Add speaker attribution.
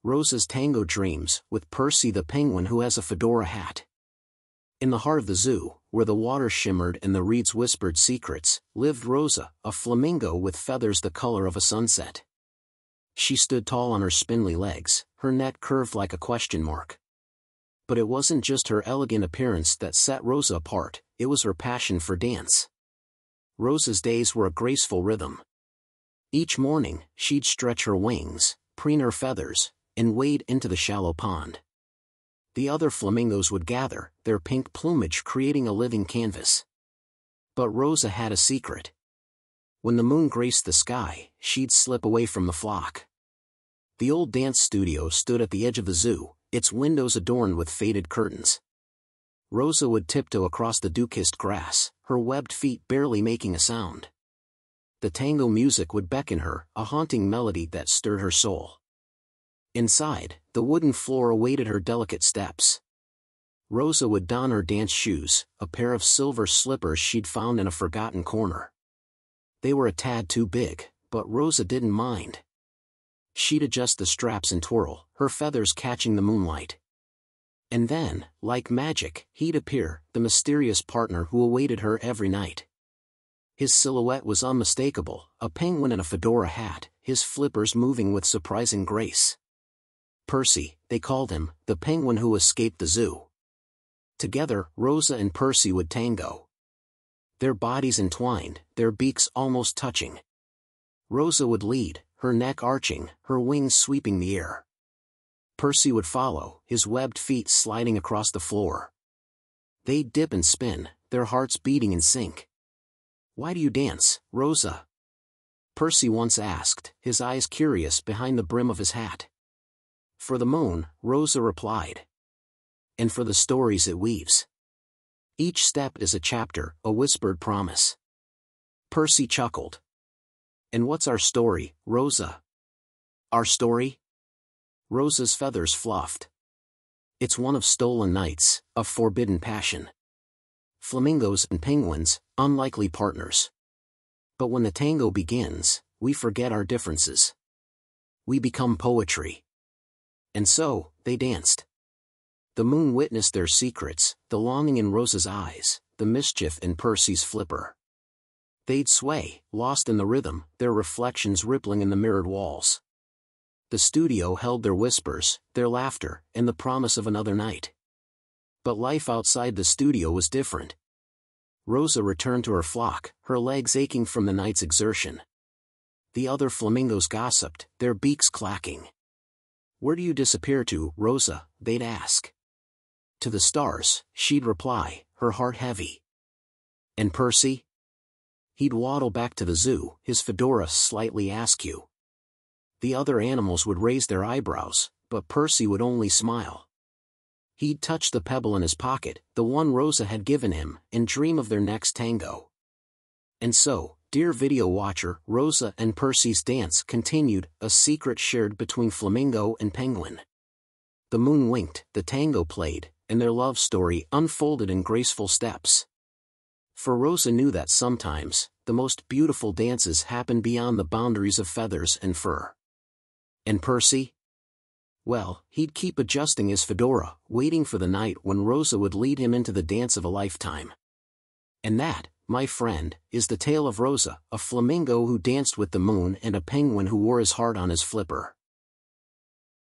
Speaker 1: Rosa's Tango Dreams, with Percy the penguin who has a fedora hat. In the heart of the zoo, where the water shimmered and the reeds whispered secrets, lived Rosa, a flamingo with feathers the color of a sunset. She stood tall on her spindly legs, her neck curved like a question mark. But it wasn't just her elegant appearance that set Rosa apart, it was her passion for dance. Rosa's days were a graceful rhythm. Each morning, she'd stretch her wings, preen her feathers, and wade into the shallow pond. The other flamingos would gather, their pink plumage creating a living canvas. But Rosa had a secret. When the moon graced the sky, she'd slip away from the flock. The old dance studio stood at the edge of the zoo, its windows adorned with faded curtains. Rosa would tiptoe across the dew-kissed grass, her webbed feet barely making a sound. The tango music would beckon her, a haunting melody that stirred her soul. Inside, the wooden floor awaited her delicate steps. Rosa would don her dance shoes, a pair of silver slippers she'd found in a forgotten corner. They were a tad too big, but Rosa didn't mind. She'd adjust the straps and twirl, her feathers catching the moonlight. And then, like magic, he'd appear, the mysterious partner who awaited her every night. His silhouette was unmistakable, a penguin in a fedora hat, his flippers moving with surprising grace. Percy, they called him, the penguin who escaped the zoo. Together, Rosa and Percy would tango. Their bodies entwined, their beaks almost touching. Rosa would lead, her neck arching, her wings sweeping the air. Percy would follow, his webbed feet sliding across the floor. They'd dip and spin, their hearts beating in sync. "Why do you dance, Rosa?" Percy once asked, his eyes curious behind the brim of his hat. "For the moon," Rosa replied. "And for the stories it weaves. Each step is a chapter, a whispered promise." Percy chuckled. "And what's our story, Rosa?" "Our story?" Rosa's feathers fluffed. "It's one of stolen nights, of forbidden passion. Flamingos and penguins, unlikely partners. But when the tango begins, we forget our differences. We become poetry." And so, they danced. The moon witnessed their secrets, the longing in Rosa's eyes, the mischief in Percy's flipper. They'd sway, lost in the rhythm, their reflections rippling in the mirrored walls. The studio held their whispers, their laughter, and the promise of another night. But life outside the studio was different. Rosa returned to her flock, her legs aching from the night's exertion. The other flamingos gossiped, their beaks clacking. "Where do you disappear to, Rosa?" they'd ask. "To the stars," she'd reply, her heart heavy. "And Percy?" He'd waddle back to the zoo, his fedora slightly askew. The other animals would raise their eyebrows, but Percy would only smile. He'd touch the pebble in his pocket, the one Rosa had given him, and dream of their next tango. And so, dear video watcher, Rosa and Percy's dance continued, a secret shared between flamingo and penguin. The moon winked, the tango played, and their love story unfolded in graceful steps. For Rosa knew that sometimes, the most beautiful dances happen beyond the boundaries of feathers and fur. And Percy? Well, he'd keep adjusting his fedora, waiting for the night when Rosa would lead him into the dance of a lifetime. And that, my friend, is the tale of Rosa, a flamingo who danced with the moon and a penguin who wore his heart on his flipper.